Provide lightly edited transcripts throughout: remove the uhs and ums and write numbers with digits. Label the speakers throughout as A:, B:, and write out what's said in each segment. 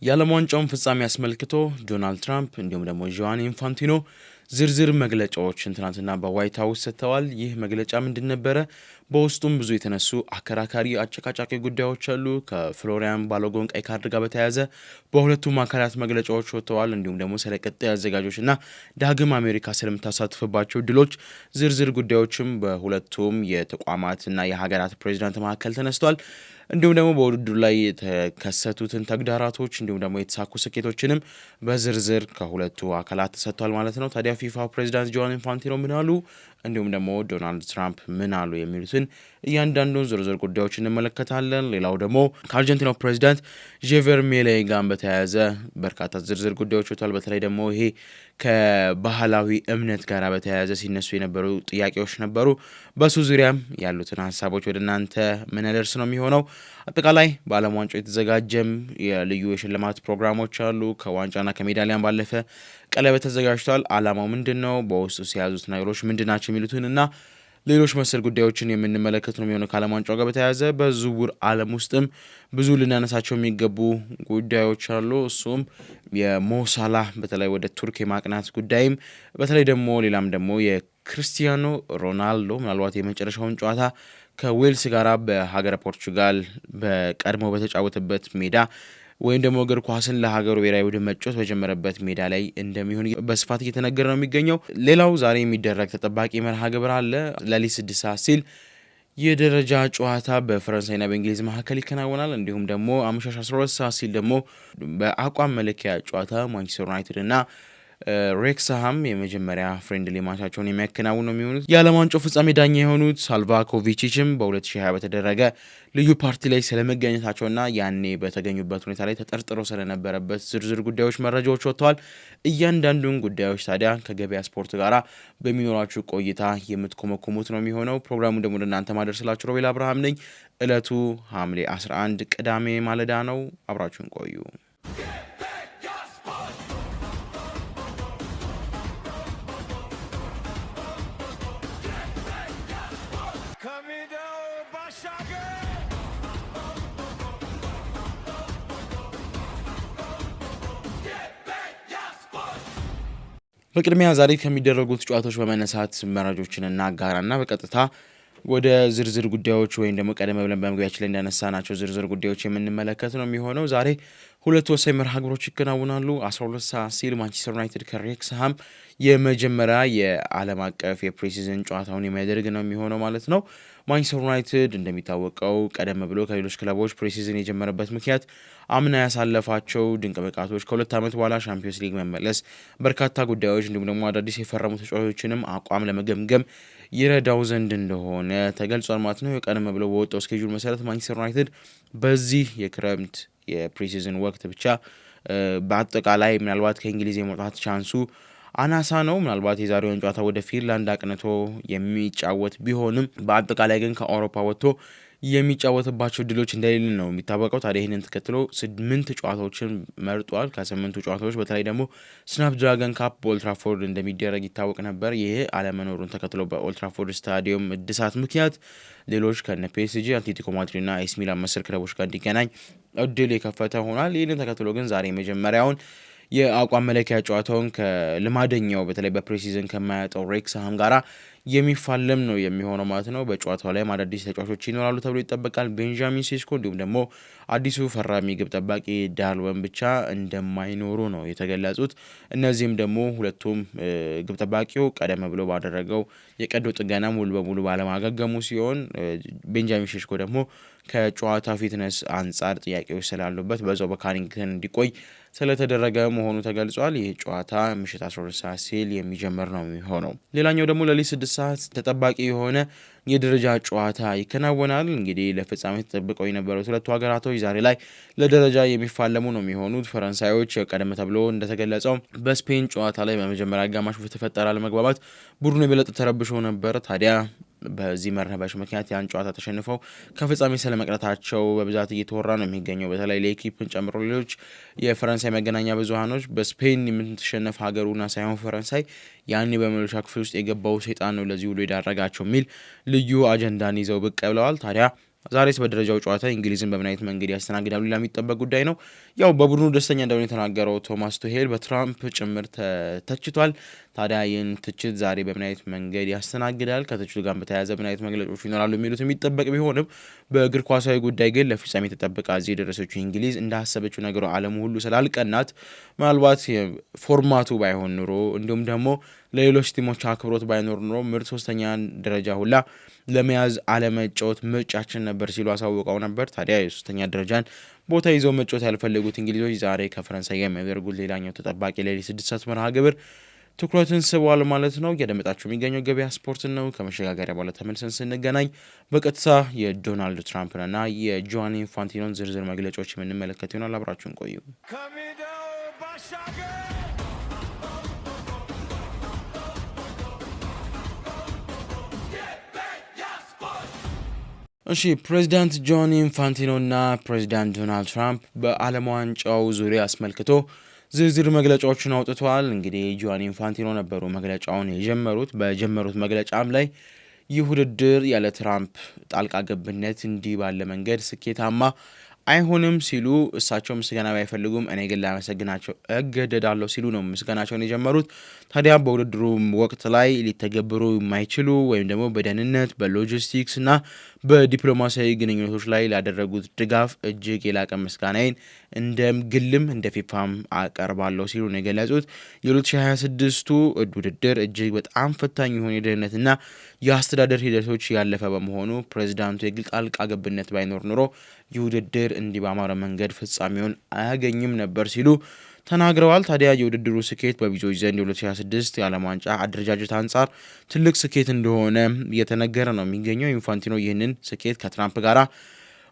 A: የዓለም ዋንጫውን ፍጻሜ አስመልክቶ ዶናልድ ትራምፕ እንዲሁም ደግሞ ጆዋን ኢንፋንቲኖ ዝርዝር መግለጫዎችን ትናንትና በዋይት ሃውስ ሰጥተዋል። ይህ መግለጫ ምንድን ነበረ? በውስጡም ብዙ የተነሱ አከራካሪ አጨቃጫቂ ጉዳዮች አሉ። ከፍሎሪያን ባሎጎን ቀይ ካርድ ጋር በተያያዘ በሁለቱም አካላት መግለጫዎች ወጥተዋል። እንዲሁም ደግሞ ስለ ቀጣይ አዘጋጆችና ዳግም አሜሪካ ስለምታሳትፍባቸው ድሎች ዝርዝር ጉዳዮችም በሁለቱም የተቋማትና የሀገራት ፕሬዚዳንት መካከል ተነስቷል። እንዲሁም ደግሞ በውድድሩ ላይ የተከሰቱትን ተግዳራቶች እንዲሁም ደግሞ የተሳኩ ስኬቶችንም በዝርዝር ከሁለቱ አካላት ተሰጥቷል ማለት ነው። ታዲያ ፊፋ ፕሬዚዳንት ጆዋን ኢንፋንቲኖ ምን አሉ፣ እንዲሁም ደግሞ ዶናልድ ትራምፕ ምን አሉ የሚሉትን እያንዳንዱን ዝርዝር ጉዳዮች እንመለከታለን። ሌላው ደግሞ ከአርጀንቲናው ፕሬዚዳንት ጄቨር ሜሌይ ጋር በተያያዘ በርካታ ዝርዝር ጉዳዮች ወጥቷል። በተለይ ደግሞ ይሄ ከባህላዊ እምነት ጋር በተያያዘ ሲነሱ የነበሩ ጥያቄዎች ነበሩ። በሱ ዙሪያም ያሉትን ሀሳቦች ወደ እናንተ ምንደርስ ነው የሚሆነው። አጠቃላይ በዓለም ዋንጫው የተዘጋጀም የልዩ የሽልማት ፕሮግራሞች አሉ። ከዋንጫና ከሜዳሊያን ባለፈ ቀለበት ተዘጋጅቷል። ዓላማው ምንድን ነው? በውስጡ የያዙት ነገሮች ምንድን ናቸው? የሚሉትን እና ሌሎች መሰል ጉዳዮችን የምንመለከት ነው የሚሆነው። ከዓለም ዋንጫው ጋር በተያያዘ በዝውውር ዓለም ውስጥም ብዙ ልናነሳቸው የሚገቡ ጉዳዮች አሉ። እሱም የሞሳላህ በተለይ ወደ ቱርክ የማቅናት ጉዳይም፣ በተለይ ደግሞ ሌላም ደግሞ የክርስቲያኖ ሮናልዶ ምናልባት የመጨረሻውን ጨዋታ ከዌልስ ጋር በሀገረ ፖርቹጋል በቀድሞ በተጫወተበት ሜዳ ወይም ደግሞ እግር ኳስን ለሀገሩ ብሔራዊ ቡድን መጫወት በጀመረበት ሜዳ ላይ እንደሚሆን በስፋት እየተነገረ ነው የሚገኘው። ሌላው ዛሬ የሚደረግ ተጠባቂ መርሃ ግብር አለ። ሌሊት 6 ሰዓት ሲል የደረጃ ጨዋታ በፈረንሳይና በእንግሊዝ መካከል ይከናወናል። እንዲሁም ደግሞ አመሻሽ 12 ሰዓት ሲል ደግሞ በአቋም መለኪያ ጨዋታ ማንቸስተር ዩናይትድ እና ሬክስሃም የመጀመሪያ ፍሬንድሊ ማቻቸውን የሚያከናውኑ ነው የሚሆኑት። የዓለም ዋንጫው ፍጻሜ ዳኛ የሆኑት ሳልቫኮቪችም በ2020 በተደረገ ልዩ ፓርቲ ላይ ስለመገኘታቸውና ያኔ በተገኙበት ሁኔታ ላይ ተጠርጥሮ ስለነበረበት ዝርዝር ጉዳዮች መረጃዎች ወጥተዋል። እያንዳንዱን ጉዳዮች ታዲያ ከገበያ ስፖርት ጋር በሚኖራችሁ ቆይታ የምትኮመኮሙት ነው የሚሆነው። ፕሮግራሙ ደግሞ ለእናንተ ማደርስላችሁ ሮቤል አብርሃም ነኝ። ዕለቱ ሐምሌ 11 ቅዳሜ ማለዳ ነው። አብራችሁን ቆዩ። በቅድሚያ ዛሬ ከሚደረጉት ጨዋታዎች በመነሳት መረጃዎችን እናጋራና በቀጥታ ወደ ዝርዝር ጉዳዮች ወይም ደግሞ ቀደም ብለን በመግቢያችን ላይ እንዳነሳናቸው ዝርዝር ጉዳዮች የምንመለከት ነው የሚሆነው። ዛሬ ሁለት ወሳኝ መርሃ ግብሮች ይከናወናሉ። 12 ሰዓት ሲል ማንቸስተር ዩናይትድ ከሬክስሃም የመጀመሪያ የዓለም አቀፍ የፕሪሲዝን ጨዋታውን የሚያደርግ ነው የሚሆነው ማለት ነው። ማንቸስተር ዩናይትድ እንደሚታወቀው ቀደም ብሎ ከሌሎች ክለቦች ፕሪሲዝን የጀመረበት ምክንያት አምና ያሳለፋቸው ድንቅ ብቃቶች፣ ከሁለት ዓመት በኋላ ሻምፒዮንስ ሊግ መመለስ፣ በርካታ ጉዳዮች እንዲሁም ደግሞ አዳዲስ የፈረሙ ተጫዋቾችንም አቋም ለመገምገም ይረዳው ዘንድ እንደሆነ ተገልጿል ማለት ነው። ቀደም ብሎ በወጣው ስኬጁል መሰረት ማንቸስተር ዩናይትድ በዚህ የክረምት የፕሪሲዝን ወቅት ብቻ በአጠቃላይ ምናልባት ከእንግሊዝ የመውጣት ቻንሱ አናሳ ነው። ምናልባት የዛሬውን ጨዋታ ወደ ፊንላንድ አቅንቶ የሚጫወት ቢሆንም በአጠቃላይ ግን ከአውሮፓ ወጥቶ የሚጫወትባቸው ድሎች እንደሌለ ነው የሚታወቀው። ታዲያ ይህንን ተከትሎ 8 ጨዋታዎችን መርጧል። ከ8ቱ ጨዋታዎች በተለይ ደግሞ ስናፕድራገን ካፕ በኦልትራፎርድ እንደሚደረግ ይታወቅ ነበር። ይህ አለመኖሩን ተከትሎ በኦልትራፎርድ ስታዲየም እድሳት ምክንያት ሌሎች ከነ ፒኤስጂ፣ አትሌቲኮ ማድሪድና ኤሲ ሚላን መሰል ክለቦች ጋር እንዲገናኝ እድል የከፈተ ሆኗል። ይህንን ተከትሎ ግን ዛሬ መጀመሪያውን የአቋም መለኪያ ጨዋታውን ከልማደኛው በተለይ በፕሪሲዝን ከማያጠው ሬክስሃም ጋራ የሚፋለም ነው የሚሆነው ማለት ነው። በጨዋታው ላይም አዳዲስ ተጫዋቾች ይኖራሉ ተብሎ ይጠበቃል። ቤንጃሚን ሴስኮ እንዲሁም ደግሞ አዲሱ ፈራሚ ግብ ጠባቂ ዳልወን ብቻ እንደማይኖሩ ነው የተገለጹት። እነዚህም ደግሞ ሁለቱም ግብ ጠባቂው ቀደም ብሎ ባደረገው የቀዶ ጥገና ሙሉ በሙሉ ባለማገገሙ ሲሆን ቤንጃሚን ሴስኮ ደግሞ ከጨዋታ ፊትነስ አንጻር ጥያቄዎች ስላሉበት በዛው በካሪንግተን እንዲቆይ ስለተደረገ መሆኑ ተገልጿል። ይህ ጨዋታ ምሽት 12 ሰዓት ሲል የሚጀምር ነው የሚሆነው። ሌላኛው ደግሞ ሌሊት 6 ሰዓት ተጠባቂ የሆነ የደረጃ ጨዋታ ይከናወናል። እንግዲህ ለፍጻሜ ተጠብቀው የነበሩት ሁለቱ ሀገራቶች ዛሬ ላይ ለደረጃ የሚፋለሙ ነው የሚሆኑት። ፈረንሳዮች ቀደም ተብሎ እንደተገለጸው በስፔን ጨዋታ ላይ በመጀመሪያ አጋማሽ በተፈጠረ አለመግባባት ቡድኑ የበለጠ ተረብሾ ነበር። ታዲያ በዚህ መረበሽ ምክንያት ያን ጨዋታ ተሸንፈው ከፍጻሜ ስለመቅረታቸው በብዛት እየተወራ ነው የሚገኘው። በተለይ ለኢኪፕን ጨምሮ ሌሎች የፈረንሳይ መገናኛ ብዙሃኖች በስፔን የምትሸነፍ ሀገሩና ሳይሆን ፈረንሳይ ያኔ በመልሻ ክፍል ውስጥ የገባው ሰይጣን ነው ለዚህ ሁሉ የዳረጋቸው የሚል ልዩ አጀንዳን ይዘው ብቅ ብለዋል። ታዲያ ዛሬስ በደረጃው ጨዋታ እንግሊዝን በምን አይነት መንገድ ያስተናግዳሉ ሌላ የሚጠበቅ ጉዳይ ነው። ያው በቡድኑ ደስተኛ እንደሆነ የተናገረው ቶማስ ቱሄል በትራምፕ ጭምር ተችቷል። ታዲያ ይህን ትችት ዛሬ በምን አይነት መንገድ ያስተናግዳል፣ ከትችቱ ጋር በተያያዘ ምን አይነት መግለጫዎች ይኖራሉ የሚሉት የሚጠበቅ ቢሆንም በእግር ኳሳዊ ጉዳይ ግን ለፍጻሜ ተጠብቃ እዚህ የደረሰችው እንግሊዝ እንዳሰበችው ነገሩ ዓለሙ ሁሉ ስላልቀናት ምናልባት ፎርማቱ ባይሆን ኑሮ እንዲሁም ደግሞ ለሌሎች ቲሞች አክብሮት ባይኖር ኑሮ ምርጥ ሶስተኛ ደረጃ ሁላ ለመያዝ አለመጫወት ምርጫችን ነበር ሲሉ አሳውቀው ነበር። ታዲያ የሶስተኛ ደረጃን ቦታ ይዘው መጫወት ያልፈለጉት እንግሊዞች ዛሬ ከፈረንሳይ ጋር የሚያደርጉት ሌላኛው ተጠባቂ ሌሊት 6 ሰዓት መርሃ ግብር ትኩረትን ስቧል ማለት ነው። እያደመጣችሁ የሚገኘው ገበያ ስፖርት ነው። ከመሸጋገሪያ በኋላ ተመልሰን ስንገናኝ በቀጥታ የዶናልድ ትራምፕንና የጆኒ ኢንፋንቲኖን ዝርዝር መግለጫዎች የምንመለከት ይሆናል። አብራችሁን ቆዩ። እሺ ፕሬዚዳንት ጆኒ ኢንፋንቲኖ እና ፕሬዚዳንት ዶናልድ ትራምፕ በዓለም ዋንጫው ዙሪያ አስመልክቶ ዝርዝር መግለጫዎችን አውጥተዋል። እንግዲህ ጆኒ ኢንፋንቲኖ ነበሩ መግለጫውን የጀመሩት። በጀመሩት መግለጫም ላይ ይህ ውድድር ያለ ትራምፕ ጣልቃ ገብነት እንዲህ ባለ መንገድ ስኬታማ አይሆንም ሲሉ እሳቸው ምስጋና ባይፈልጉም እኔ ግን ላመሰግናቸው እገደዳለሁ ሲሉ ነው ምስጋናቸውን የጀመሩት። ታዲያ በውድድሩ ወቅት ላይ ሊተገበሩ የማይችሉ ወይም ደግሞ በደህንነት በሎጂስቲክስ እና በዲፕሎማሲያዊ ግንኙነቶች ላይ ላደረጉት ድጋፍ እጅግ የላቀ ምስጋናዬን እንደም ግልም እንደ ፊፋም አቀርባለሁ ሲሉ ነው የገለጹት። የ2026ቱ ውድድር እጅግ በጣም ፈታኝ የሆነ የደህንነትና የአስተዳደር ሂደቶች ያለፈ በመሆኑ ፕሬዚዳንቱ የግል ጣልቃ ገብነት ባይኖር ኖሮ ይህ ውድድር እንዲህ ባማረ መንገድ ፍጻሜውን አያገኝም ነበር ሲሉ ተናግረዋል። ታዲያ የውድድሩ ስኬት በብዙዎች ዘንድ የ2026 የዓለም ዋንጫ አደረጃጀት አንጻር ትልቅ ስኬት እንደሆነ እየተነገረ ነው የሚገኘው። ኢንፋንቲኖ ይህንን ስኬት ከትራምፕ ጋር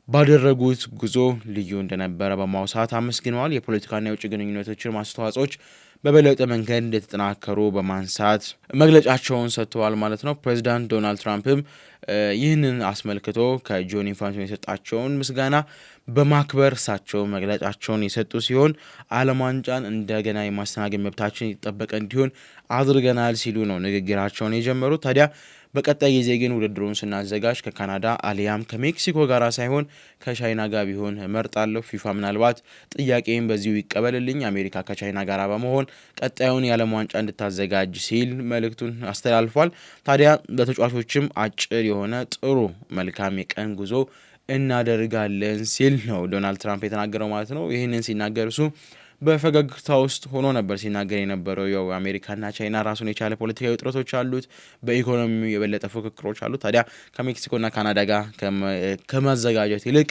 A: ባደረጉት ጉዞ ልዩ እንደነበረ በማውሳት አመስግነዋል። የፖለቲካና የውጭ ግንኙነቶችን ማስተዋጽኦች በበለጠ መንገድ እንደተጠናከሩ በማንሳት መግለጫቸውን ሰጥተዋል ማለት ነው። ፕሬዚዳንት ዶናልድ ትራምፕም ይህንን አስመልክቶ ከጆኒ ኢንፋንቲኖ የሰጣቸውን ምስጋና በማክበር እሳቸው መግለጫቸውን የሰጡ ሲሆን ዓለም ዋንጫን እንደገና የማስተናገድ መብታችን የተጠበቀ እንዲሆን አድርገናል ሲሉ ነው ንግግራቸውን የጀመሩት። ታዲያ በቀጣይ ጊዜ ግን ውድድሩን ስናዘጋጅ ከካናዳ አሊያም ከሜክሲኮ ጋር ሳይሆን ከቻይና ጋር ቢሆን እመርጣለሁ። ፊፋ ምናልባት ጥያቄም በዚሁ ይቀበልልኝ፣ አሜሪካ ከቻይና ጋር በመሆን ቀጣዩን የዓለም ዋንጫ እንድታዘጋጅ ሲል መልእክቱን አስተላልፏል። ታዲያ ለተጫዋቾችም አጭር የሆነ ጥሩ መልካም የቀን ጉዞ እናደርጋለን ሲል ነው ዶናልድ ትራምፕ የተናገረው ማለት ነው። ይህንን ሲናገር እሱ በፈገግታ ውስጥ ሆኖ ነበር ሲናገር የነበረው። ያው አሜሪካና ቻይና ራሱን የቻለ ፖለቲካዊ ውጥረቶች አሉት፣ በኢኮኖሚ የበለጠ ፉክክሮች አሉት። ታዲያ ከሜክሲኮና ካናዳ ጋር ከማዘጋጀት ይልቅ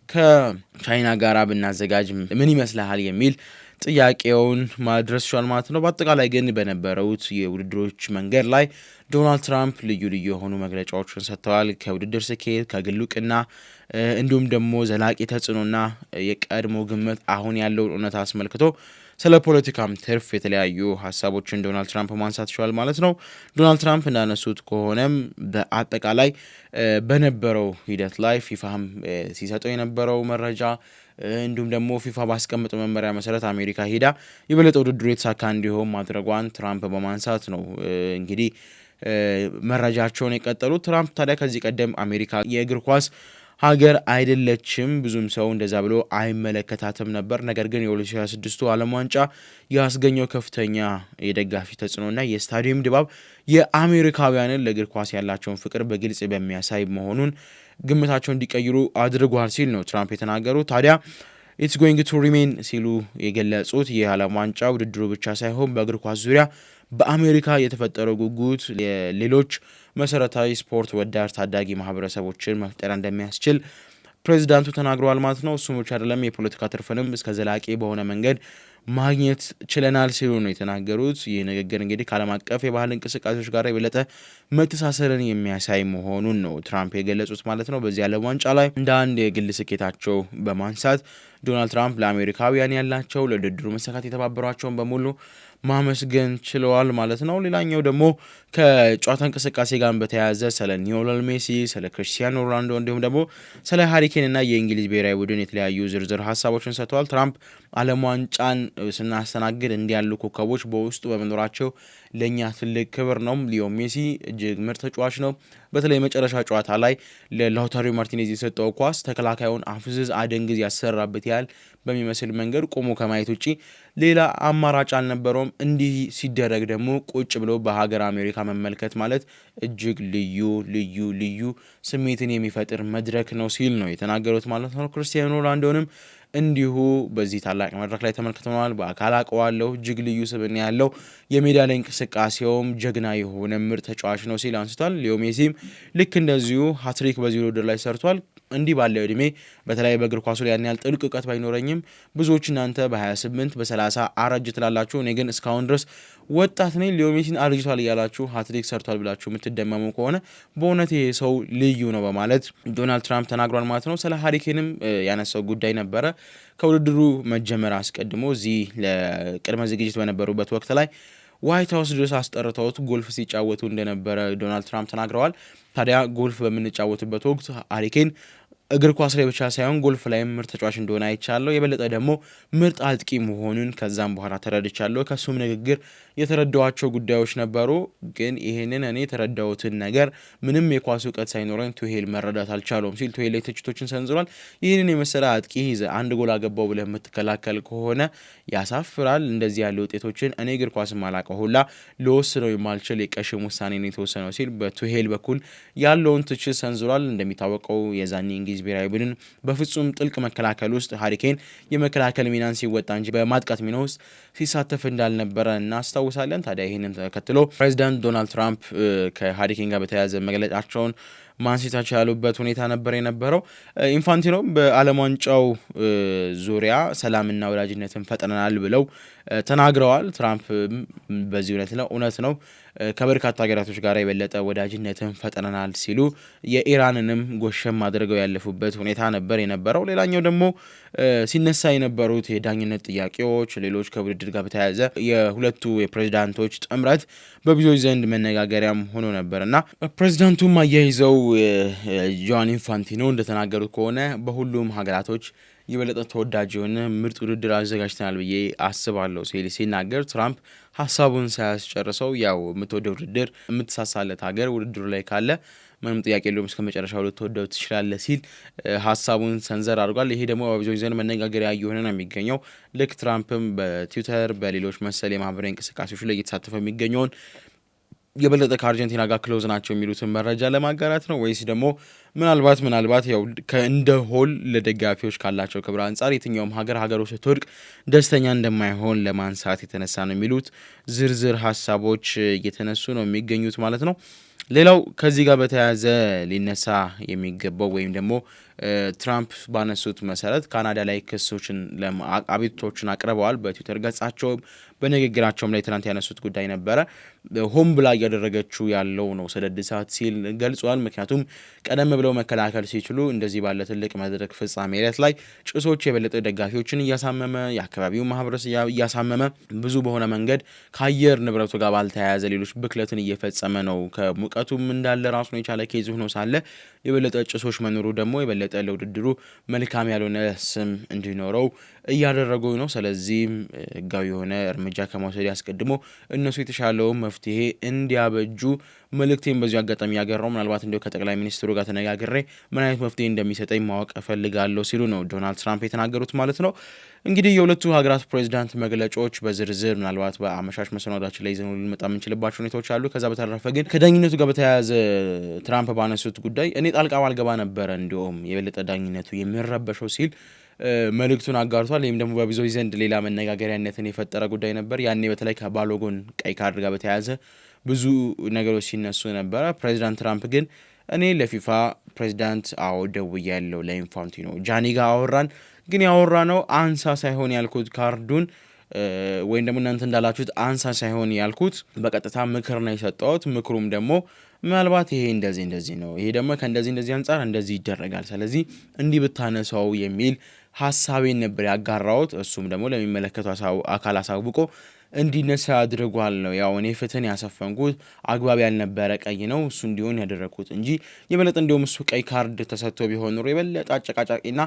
A: ከቻይና ጋር ብናዘጋጅ ምን ይመስልሃል የሚል ጥያቄውን ማድረስ ችሏል ማለት ነው። በአጠቃላይ ግን በነበሩት የውድድሮች መንገድ ላይ ዶናልድ ትራምፕ ልዩ ልዩ የሆኑ መግለጫዎችን ሰጥተዋል። ከውድድር ስኬት፣ ከግል እውቅና እንዲሁም ደግሞ ዘላቂ ተጽዕኖና የቀድሞ ግምት አሁን ያለውን እውነታ አስመልክቶ ስለ ፖለቲካም ትርፍ የተለያዩ ሀሳቦችን ዶናልድ ትራምፕ ማንሳት ችሏል ማለት ነው። ዶናልድ ትራምፕ እንዳነሱት ከሆነም በአጠቃላይ በነበረው ሂደት ላይ ፊፋም ሲሰጠው የነበረው መረጃ እንዲሁም ደግሞ ፊፋ ባስቀመጠው መመሪያ መሰረት አሜሪካ ሄዳ የበለጠ ውድድሩ የተሳካ እንዲሆን ማድረጓን ትራምፕ በማንሳት ነው እንግዲህ መረጃቸውን የቀጠሉት። ትራምፕ ታዲያ ከዚህ ቀደም አሜሪካ የእግር ኳስ ሀገር አይደለችም፣ ብዙም ሰው እንደዛ ብሎ አይመለከታትም ነበር። ነገር ግን የ2026ቱ ዓለም ዋንጫ ያስገኘው ከፍተኛ የደጋፊ ተጽዕኖና የስታዲየም ድባብ የአሜሪካውያንን ለእግር ኳስ ያላቸውን ፍቅር በግልጽ በሚያሳይ መሆኑን ግምታቸውን እንዲቀይሩ አድርጓል ሲል ነው ትራምፕ የተናገሩት። ታዲያ ኢትስ ጎይንግ ቱ ሪሜን ሲሉ የገለጹት ይህ ዓለም ዋንጫ ውድድሩ ብቻ ሳይሆን በእግር ኳስ ዙሪያ በአሜሪካ የተፈጠረው ጉጉት ሌሎች መሰረታዊ ስፖርት ወዳድ ታዳጊ ማህበረሰቦችን መፍጠር እንደሚያስችል ፕሬዚዳንቱ ተናግረዋል ማለት ነው። እሱም ብቻ አይደለም፣ የፖለቲካ ትርፍንም እስከ ዘላቂ በሆነ መንገድ ማግኘት ችለናል ሲሉ ነው የተናገሩት። ይህ ንግግር እንግዲህ ከዓለም አቀፍ የባህል እንቅስቃሴዎች ጋር የበለጠ መተሳሰርን የሚያሳይ መሆኑን ነው ትራምፕ የገለጹት ማለት ነው። በዚህ ዓለም ዋንጫ ላይ እንደ አንድ የግል ስኬታቸው በማንሳት ዶናልድ ትራምፕ ለአሜሪካውያን ያላቸው ለውድድሩ መሳካት የተባበሯቸውን በሙሉ ማመስገን ችለዋል ማለት ነው። ሌላኛው ደግሞ ከጨዋታ እንቅስቃሴ ጋር በተያያዘ ስለ ሊዮኔል ሜሲ፣ ስለ ክርስቲያኖ ሮናልዶ እንዲሁም ደግሞ ስለ ሃሪኬን እና የእንግሊዝ ብሔራዊ ቡድን የተለያዩ ዝርዝር ሀሳቦችን ሰጥተዋል። ትራምፕ ዓለም ዋንጫን ስናስተናግድ እንዲያሉ ኮከቦች በውስጡ በመኖራቸው ለኛ ትልቅ ክብር ነው። ሊዮ ሜሲ እጅግ ምርጥ ተጫዋች ነው። በተለይ መጨረሻ ጨዋታ ላይ ለላውታሮ ማርቲኔዝ የሰጠው ኳስ ተከላካዩን አፍዝዝ አደንግዝ ያሰራበት ያህል በሚመስል መንገድ ቆሞ ከማየት ውጪ ሌላ አማራጭ አልነበረውም። እንዲህ ሲደረግ ደግሞ ቁጭ ብሎ በሀገር አሜሪካ መመልከት ማለት እጅግ ልዩ ስሜትን የሚፈጥር መድረክ ነው ሲል ነው የተናገሩት ማለት ነው። ክርስቲያኖ ሮናልዶንም እንዲሁ በዚህ ታላቅ መድረክ ላይ ተመልክተናል። በአካል አውቀዋለሁ። እጅግ ልዩ ስብዕና ያለው የሜዳ ላይ እንቅስቃሴውም ጀግና የሆነ ምርጥ ተጫዋች ነው ሲል አንስቷል። ሊዮ ሜሲም ልክ እንደዚሁ ሃትሪክ በዚህ ውድድር ላይ ሰርቷል። እንዲህ ባለው እድሜ በተለይ በእግር ኳሱ ላይ ያን ያህል ጥልቅ እውቀት ባይኖረኝም ብዙዎች እናንተ በ28 በ30 አረጅ ትላላችሁ፣ እኔ ግን እስካሁን ድረስ ወጣት ነኝ፣ ሊዮ ሜሲን አርጅቷል እያላችሁ ሃትሪክ ሰርቷል ብላችሁ የምትደመሙ ከሆነ በእውነት ይሄ ሰው ልዩ ነው በማለት ዶናልድ ትራምፕ ተናግሯል ማለት ነው። ስለ ሃሪኬንም ያነሳው ጉዳይ ነበረ። ከውድድሩ መጀመር አስቀድሞ እዚህ ለቅድመ ዝግጅት በነበሩበት ወቅት ላይ ዋይት ሀውስ ድረስ አስጠርተውት ጎልፍ ሲጫወቱ እንደነበረ ዶናልድ ትራምፕ ተናግረዋል። ታዲያ ጎልፍ በምንጫወትበት ወቅት ሃሪኬን እግር ኳስ ላይ ብቻ ሳይሆን ጎልፍ ላይም ምርጥ ተጫዋች እንደሆነ አይቻለሁ። የበለጠ ደግሞ ምርጥ አጥቂ መሆኑን ከዛም በኋላ ተረድቻለሁ። ከሱም ንግግር የተረዳዋቸው ጉዳዮች ነበሩ። ግን ይሄንን እኔ የተረዳሁትን ነገር ምንም የኳስ እውቀት ሳይኖረን ቱሄል መረዳት አልቻለውም ሲል ቱሄል ላይ ትችቶችን ሰንዝሯል። ይህንን የመሰለ አጥቂ ይዘህ አንድ ጎል አገባው ብለህ የምትከላከል ከሆነ ያሳፍራል። እንደዚህ ያሉ ውጤቶችን እኔ እግር ኳስ ማላቀው ሁላ ልወስነው የማልችል የቀሽም ውሳኔ ነው የተወሰነው ሲል በቱሄል በኩል ያለውን ትችት ሰንዝሯል። እንደሚታወቀው የዛኔ እንግሊዝ ብሔራዊ ቡድን በፍጹም ጥልቅ መከላከል ውስጥ ሃሪኬን የመከላከል ሚናን ሲወጣ እንጂ በማጥቃት ሚና ውስጥ ሲሳተፍ እንዳልነበረ እናስታውሳለን። ታዲያ ይህንን ተከትሎ ፕሬዚዳንት ዶናልድ ትራምፕ ከሃሪኬን ጋር በተያያዘ መግለጫቸውን ማንሳታቸው ያሉበት ሁኔታ ነበር የነበረው። ኢንፋንቲኖ በዓለም ዋንጫው ዙሪያ ሰላምና ወዳጅነትን ፈጥረናል ብለው ተናግረዋል። ትራምፕ በዚህ እውነት ነው ከበርካታ ሀገራቶች ጋር የበለጠ ወዳጅነትን ፈጥረናል ሲሉ የኢራንንም ጎሸም አድርገው ያለፉበት ሁኔታ ነበር የነበረው። ሌላኛው ደግሞ ሲነሳ የነበሩት የዳኝነት ጥያቄዎች፣ ሌሎች ከውድድር ጋር በተያያዘ የሁለቱ የፕሬዚዳንቶች ጥምረት በብዙዎች ዘንድ መነጋገሪያም ሆኖ ነበር እና ፕሬዚዳንቱም አያይዘው ጆዋን ኢንፋንቲኖ እንደተናገሩት ከሆነ በሁሉም ሀገራቶች የበለጠ ተወዳጅ የሆነ ምርጥ ውድድር አዘጋጅተናል ብዬ አስባለሁ ሲል ሲናገር ትራምፕ ሀሳቡን ሳያስጨርሰው ያው የምትወደው ውድድር የምትሳሳለት ሀገር ውድድሩ ላይ ካለ ምንም ጥያቄ የለውም እስከ መጨረሻው ልትወደው ትችላለህ ሲል ሀሳቡን ሰንዘር አድርጓል። ይሄ ደግሞ በብዙዎች ዘንድ መነጋገሪያ እየሆነ ነው የሚገኘው። ልክ ትራምፕም በትዊተር በሌሎች መሰል የማህበራዊ እንቅስቃሴዎች ላይ እየተሳተፈ የሚገኘውን የበለጠ ከአርጀንቲና ጋር ክሎዝ ናቸው የሚሉትን መረጃ ለማጋራት ነው ወይስ ደግሞ ምናልባት ያው እንደ ሆል ለደጋፊዎች ካላቸው ክብር አንጻር የትኛውም ሀገሩ ስትወድቅ ደስተኛ እንደማይሆን ለማንሳት የተነሳ ነው የሚሉት ዝርዝር ሀሳቦች እየተነሱ ነው የሚገኙት ማለት ነው። ሌላው ከዚህ ጋር በተያያዘ ሊነሳ የሚገባው ወይም ደግሞ ትራምፕ ባነሱት መሰረት ካናዳ ላይ ክሶችን አቤቱታዎችን አቅርበዋል። በትዊተር ገጻቸውም በንግግራቸውም ላይ ትናንት ያነሱት ጉዳይ ነበረ። ሆም ብላ እያደረገችው ያለው ነው ሰደድ እሳት ሲል ገልጿል። ምክንያቱም ቀደም ብለው መከላከል ሲችሉ እንደዚህ ባለ ትልቅ መድረክ ፍጻሜ ዕለት ላይ ጭሶች የበለጠ ደጋፊዎችን እያሳመመ የአካባቢው ማህበረሰብ እያሳመመ ብዙ በሆነ መንገድ ከአየር ንብረቱ ጋር ባልተያያዘ ሌሎች ብክለትን እየፈጸመ ነው። ከሙቀቱም እንዳለ ራሱን የቻለ ኬዝ ሆኖ ሳለ የበለጠ ጭሶች መኖሩ ደግሞ የበለጠ ለውድድሩ መልካም ያልሆነ ስም እንዲኖረው እያደረጉ ነው። ስለዚህም ህጋዊ የሆነ እርምጃ ከመውሰድ ያስቀድሞ እነሱ የተሻለውን መፍትሄ እንዲያበጁ መልእክቴን በዚሁ አጋጣሚ ያገራው ምናልባት እንዲሁ ከጠቅላይ ሚኒስትሩ ጋር ተነጋግሬ ምን አይነት መፍትሄ እንደሚሰጠኝ ማወቅ እፈልጋለሁ ሲሉ ነው ዶናልድ ትራምፕ የተናገሩት ማለት ነው። እንግዲህ የሁለቱ ሀገራት ፕሬዚዳንት መግለጫዎች በዝርዝር ምናልባት በአመሻሽ መሰናዷችን ላይ ይዘን ልንመጣ የምንችልባቸው ሁኔታዎች አሉ። ከዛ በተረፈ ግን ከዳኝነቱ ጋር በተያያዘ ትራምፕ ባነሱት ጉዳይ እኔ ጣልቃ ባልገባ ነበረ እንዲሁም የበለጠ ዳኝነቱ የሚረበሸው ሲል መልእክቱን አጋርቷል። ይህም ደግሞ በብዙዎች ዘንድ ሌላ መነጋገሪያነትን የፈጠረ ጉዳይ ነበር። ያኔ በተለይ ከባሎጎን ቀይ ካርድ ጋር በተያያዘ ብዙ ነገሮች ሲነሱ ነበረ። ፕሬዚዳንት ትራምፕ ግን እኔ ለፊፋ ፕሬዚዳንት ደውያለሁ፣ ለኢንፋንቲኖ ጃኒ ጋር አወራን፣ ግን ያወራ ነው አንሳ ሳይሆን ያልኩት ካርዱን ወይም ደግሞ እናንተ እንዳላችሁት አንሳ ሳይሆን ያልኩት በቀጥታ ምክር ነው የሰጠሁት። ምክሩም ደግሞ ምናልባት ይሄ እንደዚህ ነው፣ ይሄ ደግሞ ከእንደዚህ አንጻር እንደዚህ ይደረጋል፣ ስለዚህ እንዲህ ብታነሳው የሚል ሀሳቤን ነበር ያጋራሁት። እሱም ደግሞ ለሚመለከቱ አካል አሳውቆ እንዲነሳ አድርጓል ነው። ያው እኔ ፍትህን ያሰፈንኩት አግባብ ያልነበረ ቀይ ነው እሱ እንዲሆን ያደረኩት እንጂ የበለጠ እንደውም እሱ ቀይ ካርድ ተሰጥቶ ቢሆን ኖሮ የበለጠ አጨቃጫቂና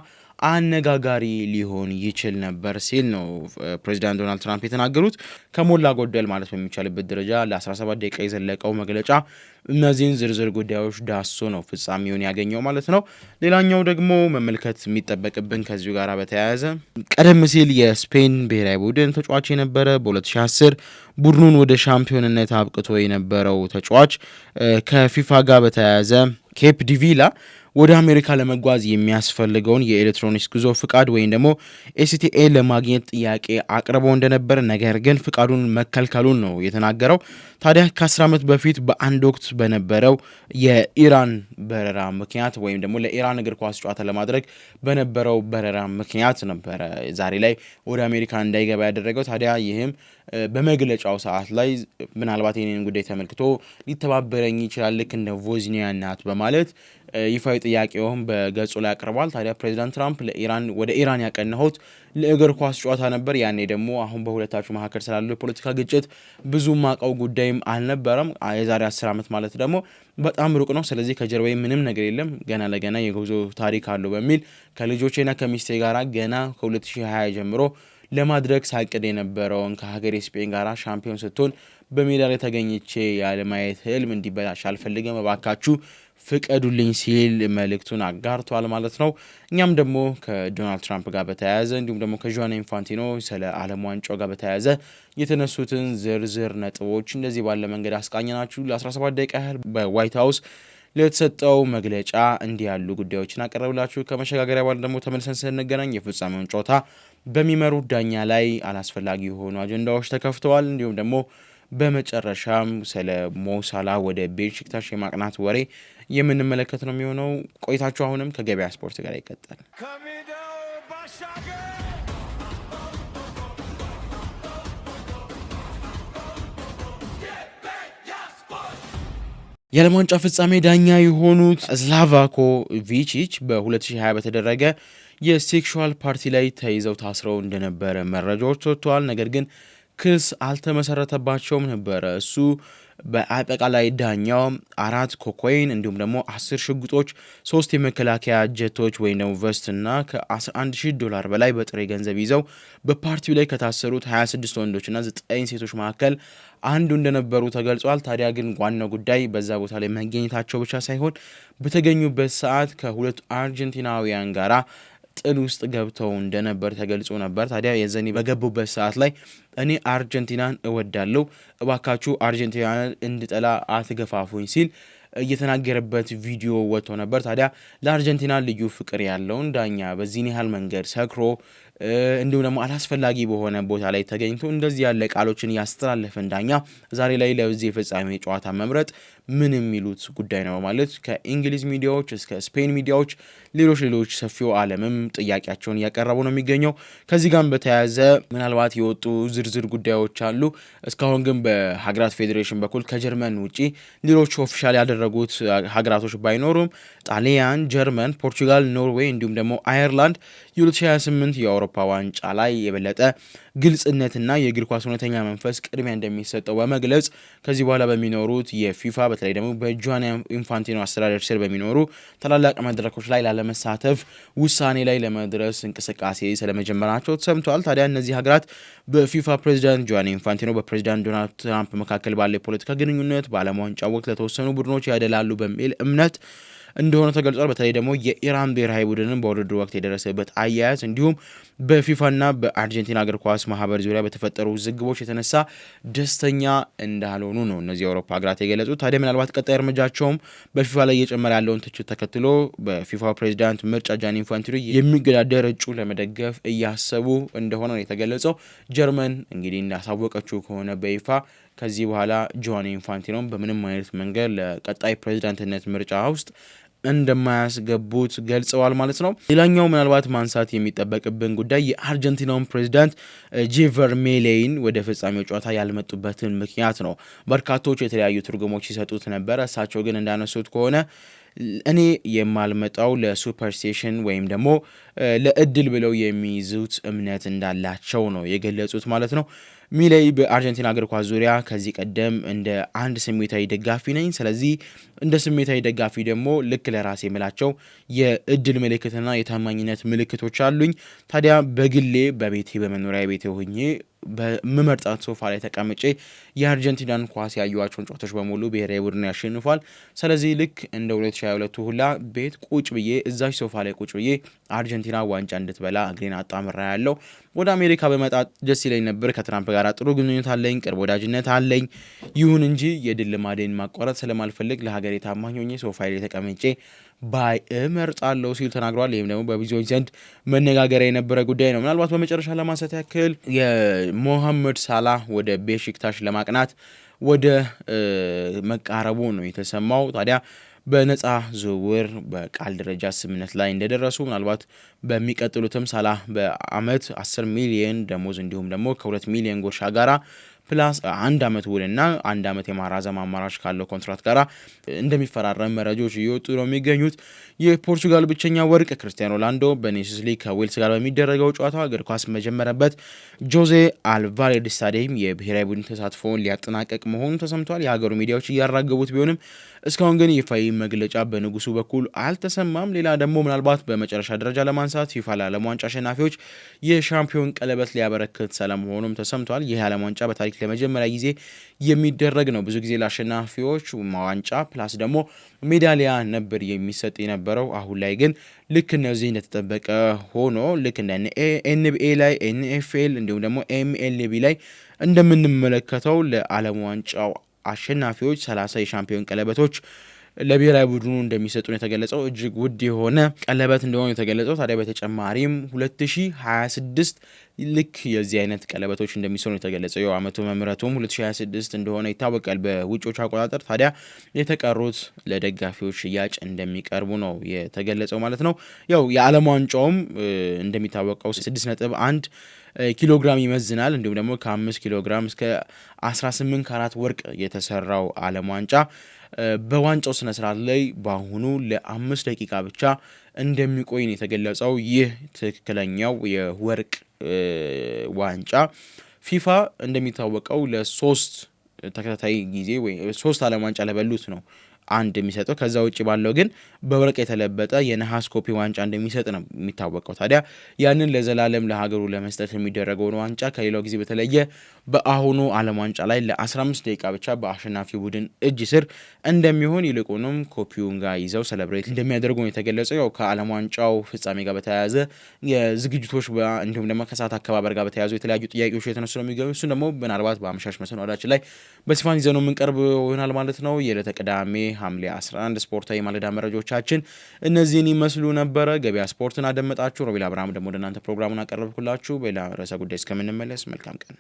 A: አነጋጋሪ ሊሆን ይችል ነበር ሲል ነው ፕሬዚዳንት ዶናልድ ትራምፕ የተናገሩት። ከሞላ ጎደል ማለት በሚቻልበት ደረጃ ለ17 ደቂቃ የዘለቀው መግለጫ እነዚህን ዝርዝር ጉዳዮች ዳሶ ነው ፍጻሜውን ያገኘው ማለት ነው። ሌላኛው ደግሞ መመልከት የሚጠበቅብን ከዚሁ ጋር በተያያዘ ቀደም ሲል የስፔን ብሔራዊ ቡድን ተጫዋች የነበረ በ2010 ቡድኑን ወደ ሻምፒዮንነት አብቅቶ የነበረው ተጫዋች ከፊፋ ጋር በተያያዘ ኬፕ ዲቪላ ወደ አሜሪካ ለመጓዝ የሚያስፈልገውን የኤሌክትሮኒክስ ጉዞ ፍቃድ ወይም ደግሞ ኤሲቲኤ ለማግኘት ጥያቄ አቅርበው እንደነበር፣ ነገር ግን ፍቃዱን መከልከሉን ነው የተናገረው። ታዲያ ከ10 ዓመት በፊት በአንድ ወቅት በነበረው የኢራን በረራ ምክንያት ወይም ደግሞ ለኢራን እግር ኳስ ጨዋታ ለማድረግ በነበረው በረራ ምክንያት ነበረ ዛሬ ላይ ወደ አሜሪካ እንዳይገባ ያደረገው። ታዲያ ይህም በመግለጫው ሰዓት ላይ ምናልባት የኔን ጉዳይ ተመልክቶ ሊተባበረኝ ይችላል ልክ እንደ ቮዝኒያ ናት በማለት ይፋዊ ጥያቄውን በገጹ ላይ አቅርቧል። ታዲያ ፕሬዚዳንት ትራምፕ ወደ ኢራን ያቀናሁት ለእግር ኳስ ጨዋታ ነበር። ያኔ ደግሞ አሁን በሁለታችሁ መካከል ስላለው የፖለቲካ ግጭት ብዙ ማቀው ጉዳይም አልነበረም። የዛሬ 10 ዓመት ማለት ደግሞ በጣም ሩቅ ነው። ስለዚህ ከጀርባዬ ምንም ነገር የለም፣ ገና ለገና የጉዞ ታሪክ አለው በሚል ከልጆቼና ከሚስቴ ጋራ ገና ከ2020 ጀምሮ ለማድረግ ሳቅድ የነበረውን ከሀገሬ ስፔን ጋራ ሻምፒዮን ስትሆን በሜዳ ላይ ተገኝቼ ያለማየት ህልም እንዲበላሽ አልፈልግም፣ እባካችሁ ፍቀዱልኝ ሲል መልእክቱን አጋርቷል ማለት ነው። እኛም ደግሞ ከዶናልድ ትራምፕ ጋር በተያያዘ እንዲሁም ደግሞ ከጆዋኒ ኢንፋንቲኖ ስለ ዓለም ዋንጫው ጋር በተያያዘ የተነሱትን ዝርዝር ነጥቦች እንደዚህ ባለ መንገድ አስቃኘናችሁ። ለ17 ደቂቃ ያህል በዋይት ሀውስ ለተሰጠው መግለጫ እንዲህ ያሉ ጉዳዮችን አቀረብላችሁ። ከመሸጋገሪያ በኋላ ደግሞ ተመልሰን ስንገናኝ የፍጻሜውን ጨዋታ በሚመሩት ዳኛ ላይ አላስፈላጊ የሆኑ አጀንዳዎች ተከፍተዋል። እንዲሁም ደግሞ በመጨረሻም ስለ ሞሳላ ወደ ቤንሺክታሽ የማቅናት ወሬ የምንመለከት ነው የሚሆነው። ቆይታችሁ አሁንም ከገበያ ስፖርት ጋር ይቀጥላል። የዓለም ዋንጫ ፍጻሜ ዳኛ የሆኑት ስላቫኮ ቪቺች በ2020 በተደረገ የሴክሹዋል ፓርቲ ላይ ተይዘው ታስረው እንደነበረ መረጃዎች ወጥተዋል። ነገር ግን ክስ አልተመሰረተባቸውም ነበረ። እሱ በአጠቃላይ ዳኛው 4 ኮካይን እንዲሁም ደግሞ 10 ሽጉጦች፣ 3 የመከላከያ ጀቶች ወይም ደግሞ ቨስት እና $11,000 በላይ በጥሬ ገንዘብ ይዘው በፓርቲው ላይ ከታሰሩት 26 ወንዶችና 9 ሴቶች መካከል አንዱ እንደነበሩ ተገልጿል። ታዲያ ግን ዋናው ጉዳይ በዛ ቦታ ላይ መገኘታቸው ብቻ ሳይሆን በተገኙበት ሰዓት ከሁለቱ አርጀንቲናውያን ጋራ ጥል ውስጥ ገብተው እንደነበር ተገልጾ ነበር። ታዲያ የዘኔ በገቡበት ሰዓት ላይ እኔ አርጀንቲናን እወዳለሁ፣ እባካችሁ አርጀንቲናን እንድጠላ አትገፋፉኝ ሲል እየተናገረበት ቪዲዮ ወጥቶ ነበር። ታዲያ ለአርጀንቲና ልዩ ፍቅር ያለውን ዳኛ በዚህን ያህል መንገድ ሰክሮ እንዲሁም ደግሞ አላስፈላጊ በሆነ ቦታ ላይ ተገኝቶ እንደዚህ ያለ ቃሎችን ያስተላለፈን ዳኛ ዛሬ ላይ ለዚህ የፍጻሜ ጨዋታ መምረጥ ምን የሚሉት ጉዳይ ነው ማለት ከእንግሊዝ ሚዲያዎች እስከ ስፔን ሚዲያዎች ሌሎች ሰፊው ዓለምም ጥያቄያቸውን እያቀረቡ ነው የሚገኘው። ከዚህ ጋር በተያያዘ ምናልባት የወጡ ዝርዝር ጉዳዮች አሉ። እስካሁን ግን በሀገራት ፌዴሬሽን በኩል ከጀርመን ውጪ ሌሎች ኦፊሻል ያደረጉት ሀገራቶች ባይኖሩም ጣሊያን፣ ጀርመን፣ ፖርቹጋል፣ ኖርዌይ እንዲሁም ደግሞ አየርላንድ የ2028 የአውሮፓ ዋንጫ ላይ የበለጠ ግልጽነትና የእግር ኳስ እውነተኛ መንፈስ ቅድሚያ እንደሚሰጠው በመግለጽ ከዚህ በኋላ በሚኖሩት የፊፋ በተለይ ደግሞ በጆዋኒ ኢንፋንቲኖ አስተዳደር ስር በሚኖሩ ታላላቅ መድረኮች ላይ ላለመሳተፍ ውሳኔ ላይ ለመድረስ እንቅስቃሴ ስለመጀመራቸው ተሰምተዋል። ታዲያ እነዚህ ሀገራት በፊፋ ፕሬዚዳንት ጆዋኒ ኢንፋንቲኖ በፕሬዚዳንት ዶናልድ ትራምፕ መካከል ባለ የፖለቲካ ግንኙነት በዓለም ዋንጫ ወቅት ለተወሰኑ ቡድኖች ያደላሉ በሚል እምነት እንደሆነ ተገልጿል። በተለይ ደግሞ የኢራን ብሔራዊ ቡድንን በውድድሩ ወቅት የደረሰበት አያያዝ እንዲሁም በፊፋና በአርጀንቲና እግር ኳስ ማህበር ዙሪያ በተፈጠሩ ውዝግቦች የተነሳ ደስተኛ እንዳልሆኑ ነው እነዚህ የአውሮፓ ሀገራት የገለጹት። ታዲያ ምናልባት ቀጣይ እርምጃቸውም በፊፋ ላይ እየጨመረ ያለውን ትችት ተከትሎ በፊፋ ፕሬዚዳንት ምርጫ ጆዋኒ ኢንፋንቲኖ የሚገዳደር እጩ ለመደገፍ እያሰቡ እንደሆነ ነው የተገለጸው። ጀርመን እንግዲህ እንዳሳወቀችው ከሆነ በይፋ ከዚህ በኋላ ጆዋኒ ኢንፋንቲኖን በምንም አይነት መንገድ ለቀጣይ ፕሬዚዳንትነት ምርጫ ውስጥ እንደማያስገቡት ገልጸዋል ማለት ነው። ሌላኛው ምናልባት ማንሳት የሚጠበቅብን ጉዳይ የአርጀንቲናውን ፕሬዚዳንት ጄቨር ሜሌይን ወደ ፍጻሜው ጨዋታ ያልመጡበትን ምክንያት ነው። በርካቶች የተለያዩ ትርጉሞች ሲሰጡት ነበረ። እሳቸው ግን እንዳነሱት ከሆነ እኔ የማልመጣው ለሱፐርስቲሽን ወይም ደግሞ ለእድል ብለው የሚይዙት እምነት እንዳላቸው ነው የገለጹት ማለት ነው። ሚሌይ በአርጀንቲና እግር ኳስ ዙሪያ ከዚህ ቀደም እንደ አንድ ስሜታዊ ደጋፊ ነኝ። ስለዚህ እንደ ስሜታዊ ደጋፊ ደግሞ ልክ ለራሴ የምላቸው የእድል ምልክትና የታማኝነት ምልክቶች አሉኝ። ታዲያ በግሌ በቤቴ በመኖሪያ ቤቴ ሆኜ በምመርጣት ሶፋ ላይ ተቀምጬ የአርጀንቲናን ኳስ ያዩዋቸውን ጨዋታዎች በሙሉ ብሔራዊ ቡድን ያሸንፏል። ስለዚህ ልክ እንደ 2022 ሁላ ቤት ቁጭ ብዬ እዛች ሶፋ ላይ ቁጭ ብዬ አርጀንቲና ዋንጫ እንድትበላ እግሬን አጣምራ ያለው። ወደ አሜሪካ በመጣ ደስ ይለኝ ነበር። ከትራምፕ ጋር ጥሩ ግንኙነት አለኝ፣ ቅርብ ወዳጅነት አለኝ። ይሁን እንጂ የድል ልማዴን ማቋረጥ ስለማልፈልግ ለሀገሬ ታማኝ ሆኜ ሶፋ ላይ ተቀምጬ ባይ እመርጣለሁ ሲሉ ተናግረዋል። ይህም ደግሞ በብዙዎች ዘንድ መነጋገሪያ የነበረ ጉዳይ ነው። ምናልባት በመጨረሻ ለማንሳት ያክል የሞሐመድ ሳላህ ወደ ቤሺክታሽ ለማቅናት ወደ መቃረቡ ነው የተሰማው። ታዲያ በነፃ ዝውውር በቃል ደረጃ ስምምነት ላይ እንደደረሱ ምናልባት በሚቀጥሉትም ሳላህ በአመት 10 ሚሊዮን ደሞዝ እንዲሁም ደግሞ ከ2 ሚሊዮን ጉርሻ ጋራ ፕላስ 1 ዓመት ውልና 1 ዓመት የማራዘም አማራጭ ካለው ኮንትራት ጋር እንደሚፈራረም መረጃዎች እየወጡ ነው የሚገኙት። የፖርቹጋል ብቸኛ ወርቅ ክርስቲያኖ ሮናልዶ በኔሽንስ ሊግ ከዌልስ ጋር በሚደረገው ጨዋታ እግር ኳስ መጀመረበት ጆዜ አልቫሬድ ስታዲየም የብሔራዊ ቡድን ተሳትፎውን ሊያጠናቀቅ መሆኑ ተሰምቷል። የሀገሩ ሚዲያዎች እያራገቡት ቢሆንም እስካሁን ግን ይፋዊ መግለጫ በንጉሱ በኩል አልተሰማም። ሌላ ደግሞ ምናልባት በመጨረሻ ደረጃ ለማንሳት ፊፋ ለዓለም ዋንጫ አሸናፊዎች የሻምፒዮን ቀለበት ሊያበረክት ስለመሆኑም ተሰምቷል። ይህ የዓለም ዋንጫ በታሪክ ለመጀመሪያ ጊዜ የሚደረግ ነው። ብዙ ጊዜ ለአሸናፊዎች ዋንጫ ፕላስ ደግሞ ሜዳሊያ ነበር የሚሰጥ የነበረው። አሁን ላይ ግን ልክ እነዚህ እንደተጠበቀ ሆኖ ልክ እንደ ኤንቢኤ ላይ ኤንኤፍኤል እንዲሁም ደግሞ ኤምኤልቢ ላይ እንደምንመለከተው ለዓለም ዋንጫው አሸናፊዎች 30 የሻምፒዮን ቀለበቶች ለብሔራዊ ቡድኑ እንደሚሰጡ ነው የተገለጸው። እጅግ ውድ የሆነ ቀለበት እንደሆነ የተገለጸው። ታዲያ በተጨማሪም 2026 ልክ የዚህ አይነት ቀለበቶች እንደሚሰሩ ነው የተገለጸው። ያው አመቱ መምረቱም 2026 እንደሆነ ይታወቃል በውጮች አቆጣጠር። ታዲያ የተቀሩት ለደጋፊዎች ሽያጭ እንደሚቀርቡ ነው የተገለጸው ማለት ነው። ያው የዓለም ዋንጫውም እንደሚታወቀው 6.1 ኪሎግራም ይመዝናል። እንዲሁም ደግሞ ከ5 ኪሎግራም እስከ 18 ካራት ወርቅ የተሰራው ዓለም ዋንጫ በዋንጫው ስነ ስርዓት ላይ በአሁኑ ለ5 ደቂቃ ብቻ እንደሚቆይ ነው የተገለጸው። ይህ ትክክለኛው የወርቅ ዋንጫ ፊፋ እንደሚታወቀው ለ3 ተከታታይ ጊዜ ወይ 3 ዓለም ዋንጫ ለበሉት ነው አንድ የሚሰጠው። ከዛ ውጭ ባለው ግን በወርቅ የተለበጠ የነሐስ ኮፒ ዋንጫ እንደሚሰጥ ነው የሚታወቀው። ታዲያ ያንን ለዘላለም ለሀገሩ ለመስጠት የሚደረገውን ዋንጫ ከሌላው ጊዜ በተለየ በአሁኑ ዓለም ዋንጫ ላይ ለ15 ደቂቃ ብቻ በአሸናፊ ቡድን እጅ ስር እንደሚሆን ይልቁንም ኮፒውን ጋር ይዘው ሰለብሬት እንደሚያደርጉ ነው የተገለጸው። ያው ከዓለም ዋንጫው ፍጻሜ ጋር በተያያዘ የዝግጅቶች እንዲሁም ደግሞ ከሰዓት አከባበር ጋር በተያያዙ የተለያዩ ጥያቄዎች የተነሱ ነው የሚገኙ። እሱን ደግሞ ምናልባት በአመሻሽ መሰናዷችን ላይ በስፋት ይዘነው የምንቀርብ ይሆናል ማለት ነው። የዕለተ ቅዳሜ ሐምሌ 11 ስፖርታዊ ማለዳ መረጃዎቻችን እነዚህን ይመስሉ ነበረ። ገበያ ስፖርትን አደመጣችሁ። ሮቤል አብርሃም ደግሞ ወደ እናንተ ፕሮግራሙን አቀረብኩላችሁ። በሌላ ርዕሰ ጉዳይ እስከምንመለስ መልካም ቀን